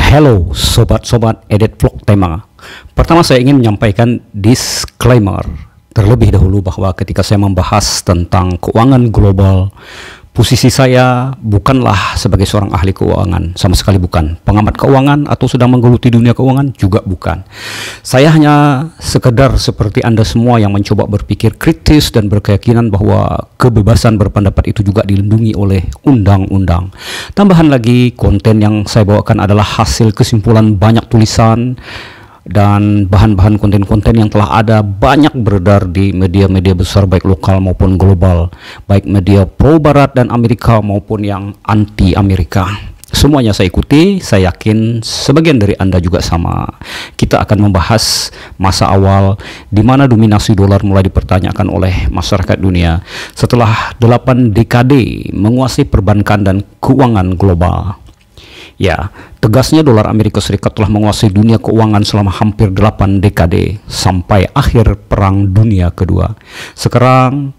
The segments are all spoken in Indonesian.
Hello sobat-sobat edit vlog tema. Pertama saya ingin menyampaikan disclaimer terlebih dahulu bahwa ketika saya membahas tentang keuangan global, posisi saya bukanlah sebagai seorang ahli keuangan, sama sekali bukan. Pengamat keuangan atau sedang menggeluti dunia keuangan juga bukan. Saya hanya sekedar seperti Anda semua yang mencoba berpikir kritis dan berkeyakinan bahwa kebebasan berpendapat itu juga dilindungi oleh undang-undang. Tambahan lagi, konten yang saya bawakan adalah hasil kesimpulan banyak tulisan dan bahan-bahan konten-konten yang telah ada banyak beredar di media-media besar baik lokal maupun global, baik media pro barat dan Amerika maupun yang anti Amerika. Semuanya saya ikuti, saya yakin sebagian dari Anda juga sama. Kita akan membahas masa awal di mana dominasi dolar mulai dipertanyakan oleh masyarakat dunia setelah 8 dekade menguasai perbankan dan keuangan global. Ya, tegasnya dolar Amerika Serikat telah menguasai dunia keuangan selama hampir 8 dekade sampai akhir Perang Dunia Kedua. Sekarang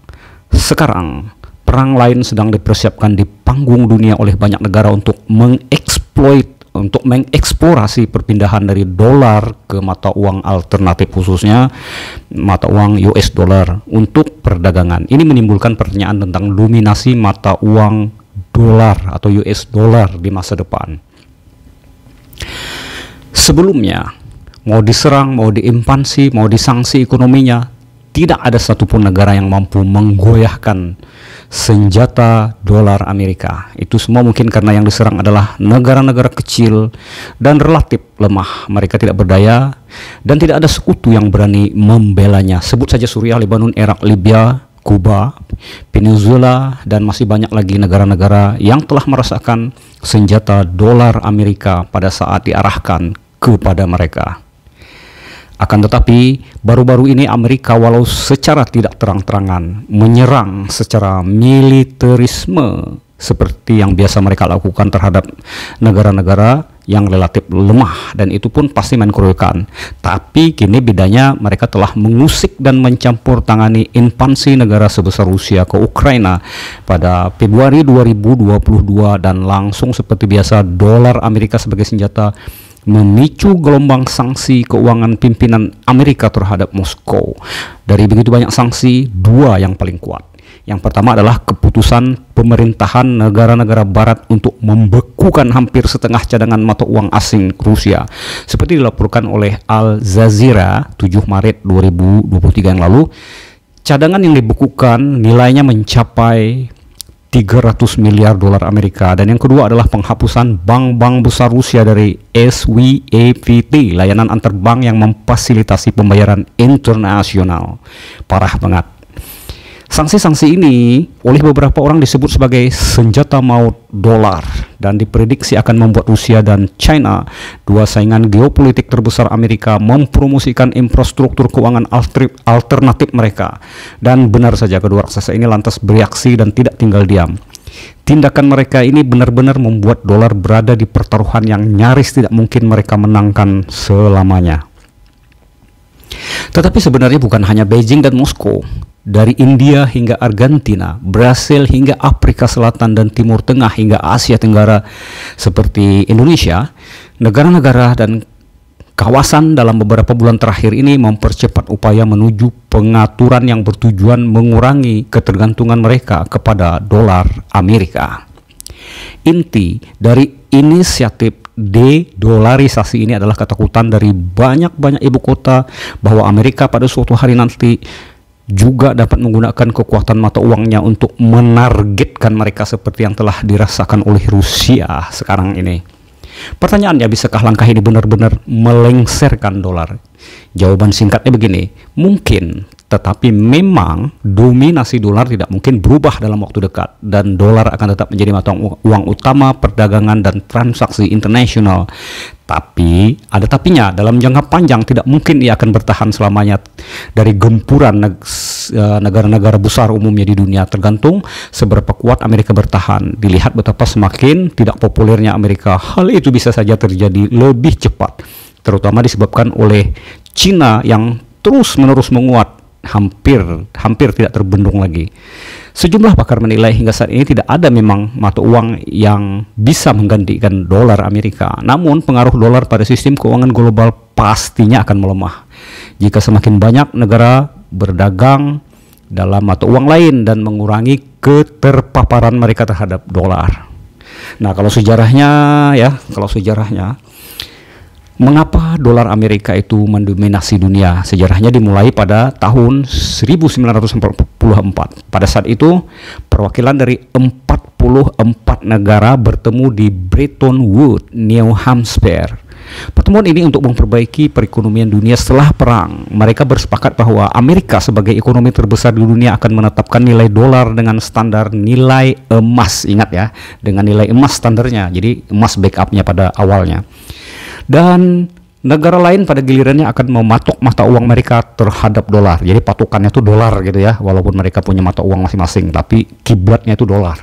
perang lain sedang dipersiapkan di panggung dunia oleh banyak negara untuk mengeksplorasi perpindahan dari dolar ke mata uang alternatif, khususnya mata uang US dollar untuk perdagangan. Ini menimbulkan pertanyaan tentang dominasi mata uang dolar atau US dollar di masa depan. Sebelumnya, mau diserang, mau diimpansi, mau disanksi ekonominya, tidak ada satupun negara yang mampu menggoyahkan senjata dolar Amerika. Itu semua mungkin karena yang diserang adalah negara-negara kecil dan relatif lemah. Mereka tidak berdaya dan tidak ada sekutu yang berani membelanya. Sebut saja Suriah, Lebanon, Irak, Libya, Kuba, Venezuela, dan masih banyak lagi negara-negara yang telah merasakan senjata dolar Amerika pada saat diarahkan kepada mereka. Akan tetapi, baru-baru ini Amerika walau secara tidak terang-terangan menyerang secara militerisme seperti yang biasa mereka lakukan terhadap negara-negara yang relatif lemah, dan itu pun pasti main keroyokan. Tapi kini bedanya mereka telah mengusik dan mencampur tangani invasi negara sebesar Rusia ke Ukraina pada Februari 2022, dan langsung seperti biasa dolar Amerika sebagai senjata memicu gelombang sanksi keuangan pimpinan Amerika terhadap Moskow. Dari begitu banyak sanksi, dua yang paling kuat. Yang pertama adalah keputusan pemerintahan negara-negara barat untuk membekukan hampir setengah cadangan mata uang asing Rusia. Seperti dilaporkan oleh Al Jazeera 7 Maret 2023 yang lalu, cadangan yang dibekukan nilainya mencapai 300 miliar dolar Amerika. Dan yang kedua adalah penghapusan bank-bank besar Rusia dari SWIFT, layanan antar bank yang memfasilitasi pembayaran internasional. Parah banget. Sanksi-sanksi ini oleh beberapa orang disebut sebagai senjata maut dolar dan diprediksi akan membuat Rusia dan China, dua saingan geopolitik terbesar Amerika, mempromosikan infrastruktur keuangan alternatif mereka. Dan benar saja kedua raksasa ini lantas bereaksi dan tidak tinggal diam. Tindakan mereka ini benar-benar membuat dolar berada di pertaruhan yang nyaris tidak mungkin mereka menangkan selamanya. Tetapi sebenarnya bukan hanya Beijing dan Moskow. Dari India hingga Argentina, Brasil hingga Afrika Selatan dan Timur Tengah hingga Asia Tenggara seperti Indonesia, negara-negara dan kawasan dalam beberapa bulan terakhir ini mempercepat upaya menuju pengaturan yang bertujuan mengurangi ketergantungan mereka kepada dolar Amerika. Inti dari inisiatif de-dolarisasi ini adalah ketakutan dari banyak-banyak ibu kota bahwa Amerika pada suatu hari nanti juga dapat menggunakan kekuatan mata uangnya untuk menargetkan mereka seperti yang telah dirasakan oleh Rusia sekarang ini. Pertanyaannya, bisakah langkah ini benar-benar melengsarkan dolar? Jawaban singkatnya begini, mungkin, tetapi memang dominasi dolar tidak mungkin berubah dalam waktu dekat, dan dolar akan tetap menjadi mata uang utama perdagangan dan transaksi internasional. Tapi ada tapinya, dalam jangka panjang tidak mungkin ia akan bertahan selamanya. Dari gempuran negara-negara besar umumnya di dunia, tergantung seberapa kuat Amerika bertahan. Dilihat betapa semakin tidak populernya Amerika, hal itu bisa saja terjadi lebih cepat, terutama disebabkan oleh Cina yang terus-menerus menguat, hampir tidak terbendung lagi. Sejumlah pakar menilai hingga saat ini tidak ada memang mata uang yang bisa menggantikan dolar Amerika. Namun pengaruh dolar pada sistem keuangan global pastinya akan melemah jika semakin banyak negara berdagang dalam mata uang lain dan mengurangi keterpaparan mereka terhadap dolar. Nah, kalau sejarahnya mengapa dolar Amerika itu mendominasi dunia? Sejarahnya dimulai pada tahun 1944. Pada saat itu, perwakilan dari 44 negara bertemu di Bretton Woods, New Hampshire. Pertemuan ini untuk memperbaiki perekonomian dunia setelah perang. Mereka bersepakat bahwa Amerika sebagai ekonomi terbesar di dunia akan menetapkan nilai dolar dengan standar nilai emas. Ingat ya, dengan nilai emas standarnya. Jadi emas backupnya pada awalnya. Dan negara lain pada gilirannya akan mematok mata uang mereka terhadap dolar. Jadi patokannya itu dolar gitu ya, walaupun mereka punya mata uang masing-masing, tapi kiblatnya itu dolar.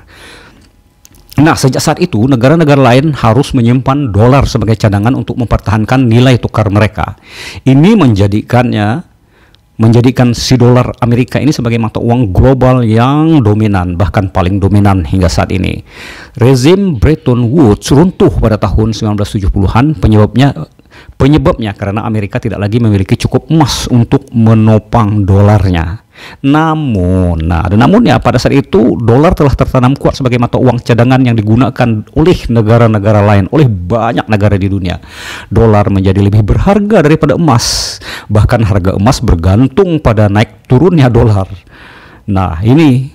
Nah, sejak saat itu negara-negara lain harus menyimpan dolar sebagai cadangan untuk mempertahankan nilai tukar mereka. Ini menjadikan si dolar Amerika ini sebagai mata uang global yang dominan, bahkan paling dominan hingga saat ini. Rezim Bretton Woods runtuh pada tahun 1970-an, penyebabnya karena Amerika tidak lagi memiliki cukup emas untuk menopang dolarnya. Namun pada saat itu dolar telah tertanam kuat sebagai mata uang cadangan yang digunakan oleh negara-negara lain, oleh banyak negara di dunia. Dolar menjadi lebih berharga daripada emas. Bahkan harga emas bergantung pada naik turunnya dolar. Nah, ini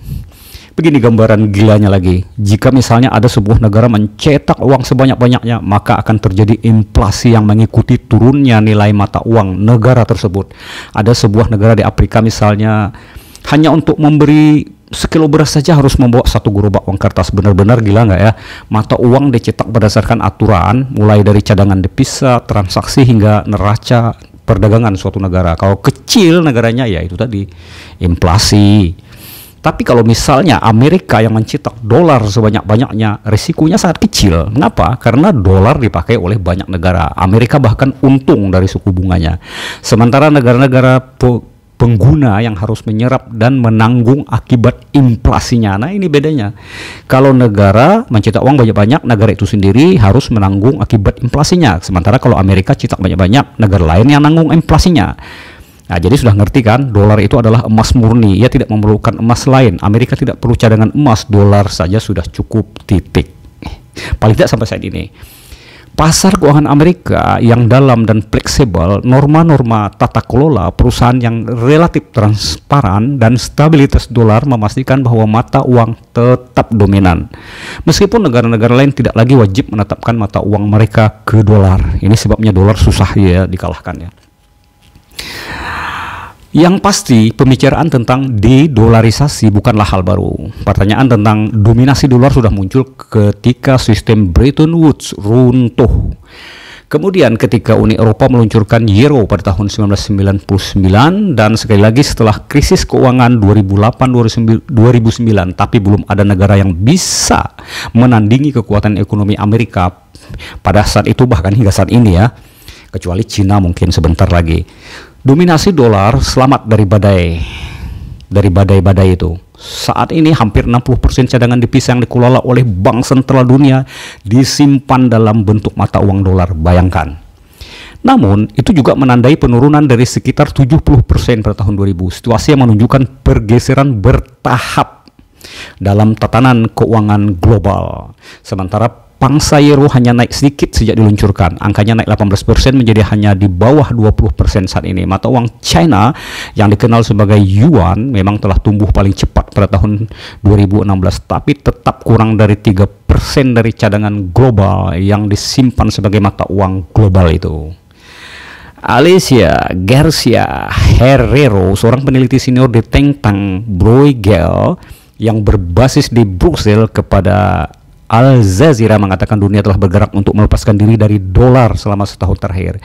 begini gambaran gilanya lagi. Jika misalnya ada sebuah negara mencetak uang sebanyak-banyaknya, maka akan terjadi inflasi yang mengikuti turunnya nilai mata uang negara tersebut. Ada sebuah negara di Afrika misalnya, hanya untuk memberi sekilo beras saja harus membawa 1 gerobak uang kertas. Benar-benar gila nggak ya? Mata uang dicetak berdasarkan aturan, mulai dari cadangan devisa, transaksi hingga neraca perdagangan suatu negara. Kalau kecil negaranya, ya itu tadi, inflasi. Tapi kalau misalnya Amerika yang mencetak dolar sebanyak-banyaknya, risikonya sangat kecil. Mengapa? Karena dolar dipakai oleh banyak negara. Amerika bahkan untung dari suku bunganya. Sementara negara-negara pengguna yang harus menyerap dan menanggung akibat inflasinya. Nah, ini bedanya. Kalau negara mencetak uang banyak-banyak, negara itu sendiri harus menanggung akibat inflasinya. Sementara kalau Amerika cetak banyak-banyak, negara lain yang nanggung inflasinya. Nah, jadi sudah ngerti kan, dolar itu adalah emas murni. Ia tidak memerlukan emas lain. Amerika tidak perlu cadangan emas, dolar saja sudah cukup, titik. Paling tidak sampai saat ini. Pasar keuangan Amerika yang dalam dan fleksibel, norma-norma tata kelola perusahaan yang relatif transparan, dan stabilitas dolar memastikan bahwa mata uang tetap dominan. Meskipun negara-negara lain tidak lagi wajib menetapkan mata uang mereka ke dolar. Ini sebabnya dolar susah ya dikalahkan ya. Yang pasti pembicaraan tentang dedolarisasi bukanlah hal baru. Pertanyaan tentang dominasi dolar sudah muncul ketika sistem Bretton Woods runtuh. Kemudian ketika Uni Eropa meluncurkan euro pada tahun 1999, dan sekali lagi setelah krisis keuangan 2008-2009, tapi belum ada negara yang bisa menandingi kekuatan ekonomi Amerika pada saat itu, bahkan hingga saat ini ya, kecuali Cina mungkin sebentar lagi. Dominasi dolar selamat dari badai itu. Saat ini hampir 60% cadangan devisa yang dikelola oleh Bank Sentral Dunia disimpan dalam bentuk mata uang dolar. Bayangkan. Namun, itu juga menandai penurunan dari sekitar 70% pada tahun 2000. Situasi yang menunjukkan pergeseran bertahap dalam tatanan keuangan global. Sementara pangsa euro hanya naik sedikit sejak diluncurkan. Angkanya naik 18% menjadi hanya di bawah 20% saat ini. Mata uang China yang dikenal sebagai yuan memang telah tumbuh paling cepat pada tahun 2016, tapi tetap kurang dari 3% dari cadangan global yang disimpan sebagai mata uang global itu. Alicia Garcia Herrero, seorang peneliti senior di think tank Bruegel yang berbasis di Brussels, kepada Al Jazeera mengatakan dunia telah bergerak untuk melepaskan diri dari dolar selama setahun terakhir.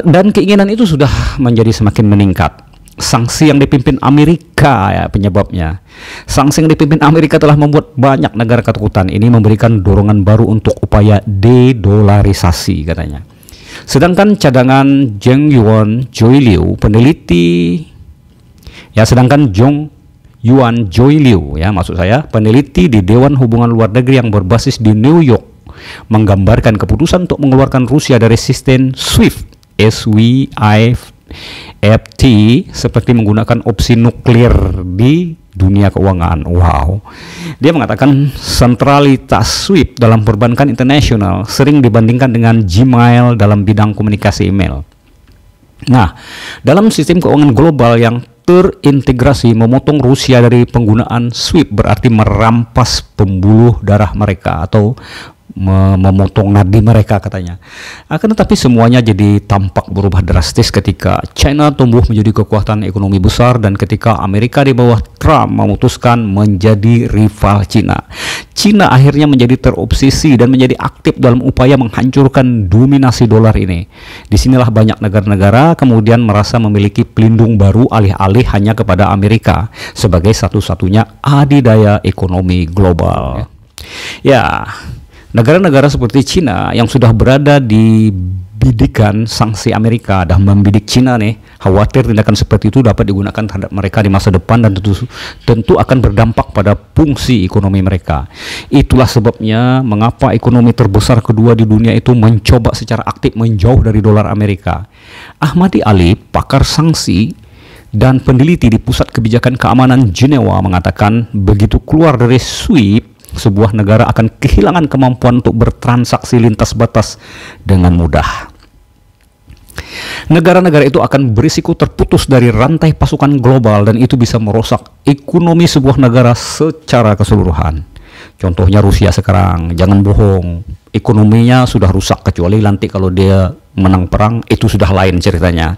Dan keinginan itu sudah menjadi semakin meningkat. Sanksi yang dipimpin Amerika ya penyebabnya. Sanksi yang dipimpin Amerika telah membuat banyak negara ketakutan. Ini memberikan dorongan baru untuk upaya dedolarisasi katanya. Sedangkan cadangan Zheng Yuan Joy Liu, peneliti ya, sedangkan Zheng Yuan Joiliu, ya maksud saya, peneliti di Dewan Hubungan Luar Negeri yang berbasis di New York, menggambarkan keputusan untuk mengeluarkan Rusia dari sistem SWIFT seperti menggunakan opsi nuklir di dunia keuangan. Wow. Dia mengatakan sentralitas SWIFT dalam perbankan internasional sering dibandingkan dengan Gmail dalam bidang komunikasi email. Nah, dalam sistem keuangan global yang terintegrasi, memotong Rusia dari penggunaan SWIFT berarti merampas pembuluh darah mereka atau memotong nadi mereka, katanya. Akan tetapi semuanya jadi tampak berubah drastis ketika China tumbuh menjadi kekuatan ekonomi besar dan ketika Amerika di bawah Trump memutuskan menjadi rival China. China akhirnya menjadi terobsesi dan menjadi aktif dalam upaya menghancurkan dominasi dolar ini. Disinilah banyak negara-negara kemudian merasa memiliki pelindung baru alih-alih hanya kepada Amerika sebagai satu-satunya adidaya ekonomi global. Ya, negara-negara seperti China yang sudah berada di bidikan sanksi Amerika dan membidik China nih, khawatir tindakan seperti itu dapat digunakan terhadap mereka di masa depan dan tentu akan berdampak pada fungsi ekonomi mereka. Itulah sebabnya mengapa ekonomi terbesar kedua di dunia itu mencoba secara aktif menjauh dari dolar Amerika. Ahmadi Ali, pakar sanksi dan peneliti di Pusat Kebijakan Keamanan Jenewa, mengatakan begitu keluar dari SWIFT, sebuah negara akan kehilangan kemampuan untuk bertransaksi lintas batas dengan mudah. Negara-negara itu akan berisiko terputus dari rantai pasukan global dan itu bisa merusak ekonomi sebuah negara secara keseluruhan. Contohnya Rusia sekarang, jangan bohong, ekonominya sudah rusak, kecuali nanti kalau dia menang perang itu sudah lain ceritanya.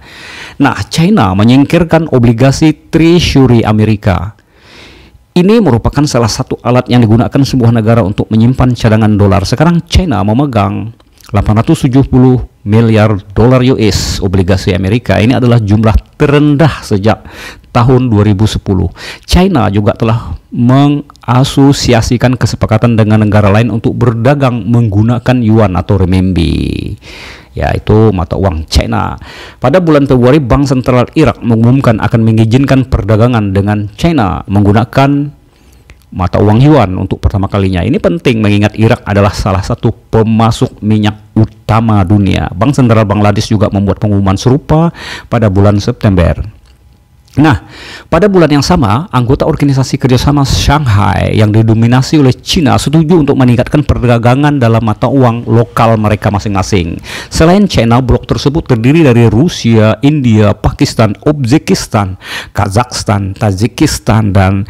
Nah, China menyingkirkan obligasi Treasury Amerika. Ini merupakan salah satu alat yang digunakan sebuah negara untuk menyimpan cadangan dolar. Sekarang China memegang 870 miliar dolar US obligasi Amerika. Ini adalah jumlah terendah sejak tahun 2010. China juga telah mengasosiasikan kesepakatan dengan negara lain untuk berdagang menggunakan yuan atau renminbi, yaitu mata uang China. Pada bulan Februari, Bank Sentral Irak mengumumkan akan mengizinkan perdagangan dengan China menggunakan mata uang yuan untuk pertama kalinya. Ini penting mengingat Irak adalah salah satu pemasok minyak utama dunia. Bank Sentral Bangladesh juga membuat pengumuman serupa pada bulan September. Nah, pada bulan yang sama, anggota Organisasi Kerjasama Shanghai yang didominasi oleh China setuju untuk meningkatkan perdagangan dalam mata uang lokal mereka masing-masing. Selain China, blok tersebut terdiri dari Rusia, India, Pakistan, Uzbekistan, Kazakhstan, Tajikistan, dan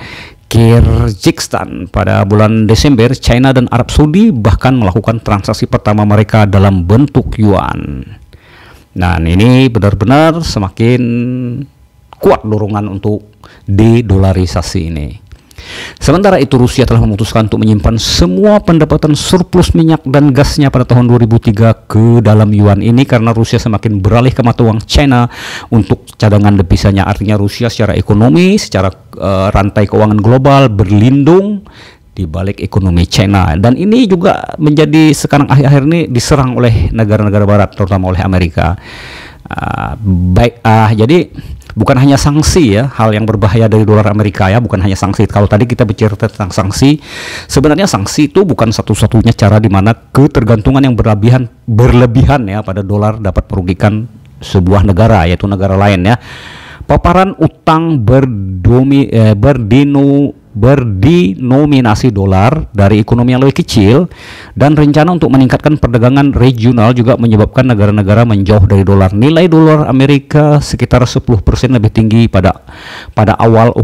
Kyrgyzstan. Pada bulan Desember, China dan Arab Saudi bahkan melakukan transaksi pertama mereka dalam bentuk yuan. Nah, ini benar-benar semakin kuat dorongan untuk dedolarisasi ini. Sementara itu, Rusia telah memutuskan untuk menyimpan semua pendapatan surplus minyak dan gasnya pada tahun 2003 ke dalam yuan ini karena Rusia semakin beralih ke mata uang China untuk cadangan devisanya. Artinya Rusia secara ekonomi, secara rantai keuangan global berlindung di balik ekonomi China, dan ini juga menjadi sekarang akhir-akhir ini diserang oleh negara-negara barat, terutama oleh Amerika. Jadi bukan hanya sanksi ya, hal yang berbahaya dari dolar Amerika ya, bukan hanya sanksi. Kalau tadi kita bicara tentang sanksi, sebenarnya sanksi itu bukan satu-satunya cara di mana ketergantungan yang berlebihan ya pada dolar dapat merugikan sebuah negara, yaitu negara lain ya. Paparan utang berdenominasi dolar dari ekonomi yang lebih kecil dan rencana untuk meningkatkan perdagangan regional juga menyebabkan negara-negara menjauh dari dolar. Nilai dolar Amerika sekitar 10% lebih tinggi pada awal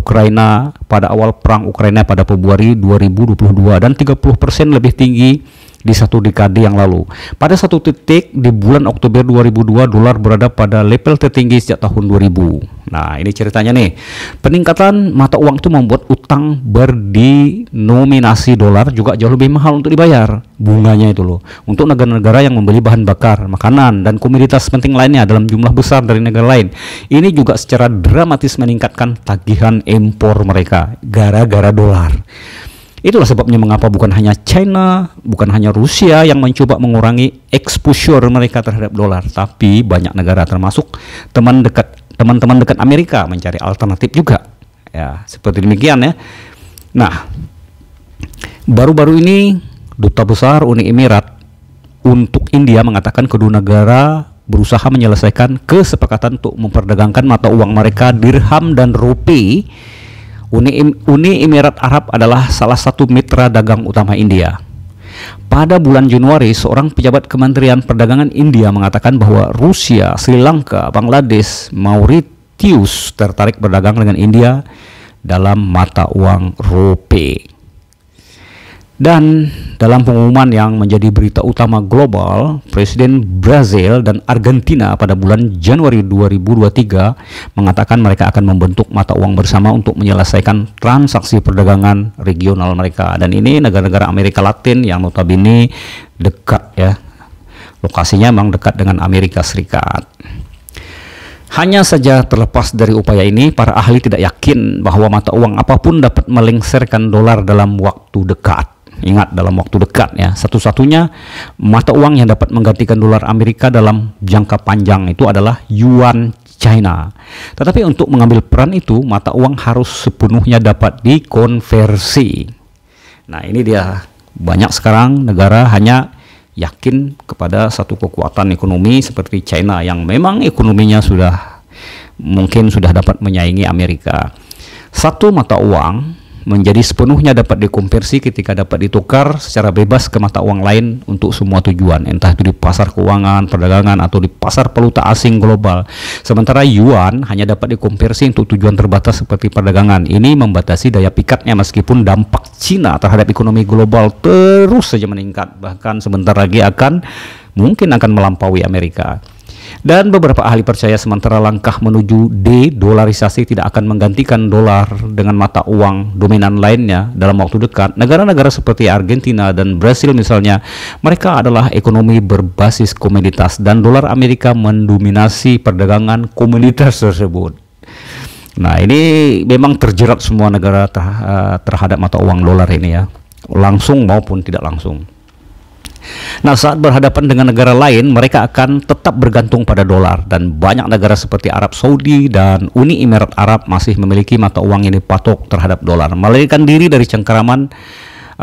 perang Ukraina pada Februari 2022 dan 30% lebih tinggi di satu dekade yang lalu. Pada satu titik di bulan Oktober 2002, dolar berada pada level tertinggi sejak tahun 2000. Nah, ini ceritanya nih. Peningkatan mata uang itu membuat utang berdenominasi dolar juga jauh lebih mahal untuk dibayar. Bunganya itu loh. Untuk negara-negara yang membeli bahan bakar, makanan, dan komoditas penting lainnya dalam jumlah besar dari negara lain. Ini juga secara dramatis meningkatkan tagihan impor mereka gara-gara dolar. Itulah sebabnya mengapa bukan hanya China, bukan hanya Rusia yang mencoba mengurangi exposure mereka terhadap dolar, tapi banyak negara termasuk teman-teman dekat Amerika mencari alternatif juga. Ya, seperti demikian ya. Nah, baru-baru ini Duta Besar Uni Emirat untuk India mengatakan kedua negara berusaha menyelesaikan kesepakatan untuk memperdagangkan mata uang mereka dirham dan rupee. Uni Emirat Arab adalah salah satu mitra dagang utama India. Pada bulan Januari, seorang pejabat Kementerian Perdagangan India mengatakan bahwa Rusia, Sri Lanka, Bangladesh, Mauritius tertarik berdagang dengan India dalam mata uang rupee. Dan dalam pengumuman yang menjadi berita utama global, Presiden Brazil dan Argentina pada bulan Januari 2023 mengatakan mereka akan membentuk mata uang bersama untuk menyelesaikan transaksi perdagangan regional mereka. Dan ini negara-negara Amerika Latin yang notabene dekat ya. Lokasinya memang dekat dengan Amerika Serikat. Hanya saja terlepas dari upaya ini, para ahli tidak yakin bahwa mata uang apapun dapat melengsarkan dolar dalam waktu dekat. Ingat, dalam waktu dekat ya. Satu-satunya mata uang yang dapat menggantikan dolar Amerika dalam jangka panjang itu adalah yuan China. Tetapi untuk mengambil peran itu, mata uang harus sepenuhnya dapat dikonversi. Nah, ini dia, banyak sekarang negara hanya yakin kepada satu kekuatan ekonomi seperti China yang memang ekonominya mungkin sudah dapat menyaingi Amerika. Satu mata uang menjadi sepenuhnya dapat dikonversi ketika dapat ditukar secara bebas ke mata uang lain untuk semua tujuan, entah itu di pasar keuangan, perdagangan, atau di pasar valuta asing global. Sementara yuan hanya dapat dikonversi untuk tujuan terbatas seperti perdagangan. Ini membatasi daya pikatnya meskipun dampak Cina terhadap ekonomi global terus saja meningkat, bahkan sebentar lagi mungkin akan melampaui Amerika. Dan beberapa ahli percaya sementara langkah menuju de-dolarisasi tidak akan menggantikan dolar dengan mata uang dominan lainnya dalam waktu dekat. Negara-negara seperti Argentina dan Brasil misalnya, mereka adalah ekonomi berbasis komoditas dan dolar Amerika mendominasi perdagangan komoditas tersebut. Nah, ini memang terjerat semua negara terhadap mata uang dolar ini ya, langsung maupun tidak langsung. Nah, saat berhadapan dengan negara lain, mereka akan tetap bergantung pada dolar, dan banyak negara seperti Arab Saudi dan Uni Emirat Arab masih memiliki mata uang yang dipatok terhadap dolar. Melarikan diri dari cengkeraman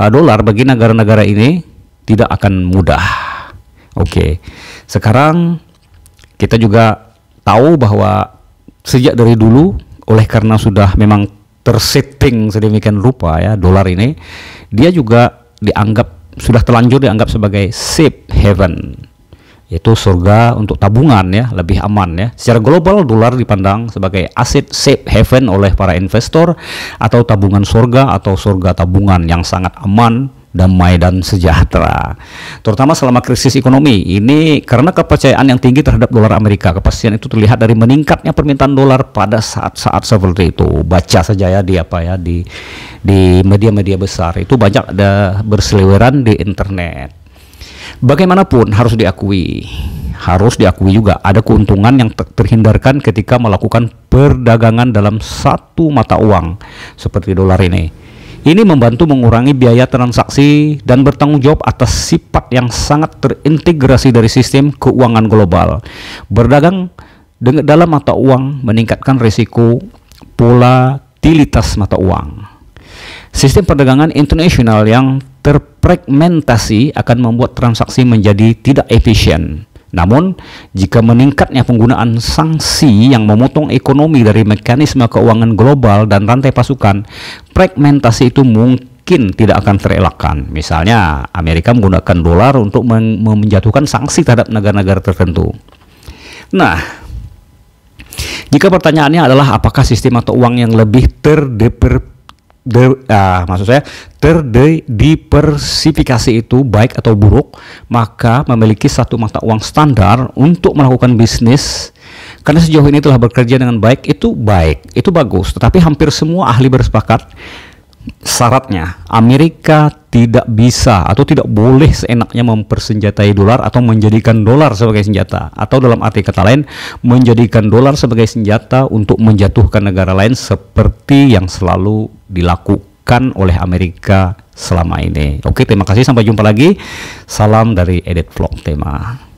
dolar bagi negara-negara ini tidak akan mudah. Oke, sekarang kita juga tahu bahwa sejak dari dulu, oleh karena sudah memang tersetting sedemikian rupa ya, dolar ini, dia juga sudah terlanjur dianggap sebagai safe haven, yaitu surga untuk tabungan ya, lebih aman ya. Secara global, dolar dipandang sebagai aset safe haven oleh para investor atau tabungan surga atau surga tabungan yang sangat aman, damai dan sejahtera, terutama selama krisis ekonomi ini. Karena kepercayaan yang tinggi terhadap dolar Amerika, kepastian itu terlihat dari meningkatnya permintaan dolar pada saat-saat seperti itu. Baca saja ya di media-media besar itu banyak ada berseliweran di internet. Bagaimanapun harus diakui juga ada keuntungan yang terhindarkan ketika melakukan perdagangan dalam satu mata uang seperti dolar ini. Ini membantu mengurangi biaya transaksi dan bertanggung jawab atas sifat yang sangat terintegrasi dari sistem keuangan global. Berdagang dalam mata uang meningkatkan risiko volatilitas mata uang. Sistem perdagangan internasional yang terfragmentasi akan membuat transaksi menjadi tidak efisien. Namun, jika meningkatnya penggunaan sanksi yang memotong ekonomi dari mekanisme keuangan global dan rantai pasukan, fragmentasi itu mungkin tidak akan terelakkan. Misalnya, Amerika menggunakan dolar untuk menjatuhkan sanksi terhadap negara-negara tertentu. Nah, jika pertanyaannya adalah apakah sistem atau uang yang lebih terdiversifikasi itu baik atau buruk, maka memiliki satu mata uang standar untuk melakukan bisnis karena sejauh ini telah bekerja dengan baik, itu bagus. Tetapi hampir semua ahli bersepakat syaratnya Amerika tidak bisa atau tidak boleh seenaknya mempersenjatai dolar atau menjadikan dolar sebagai senjata, atau dalam arti kata lain menjadikan dolar sebagai senjata untuk menjatuhkan negara lain seperti yang selalu dilakukan oleh Amerika selama ini. Oke, terima kasih, sampai jumpa lagi. Salam dari Edit Vlog Tema.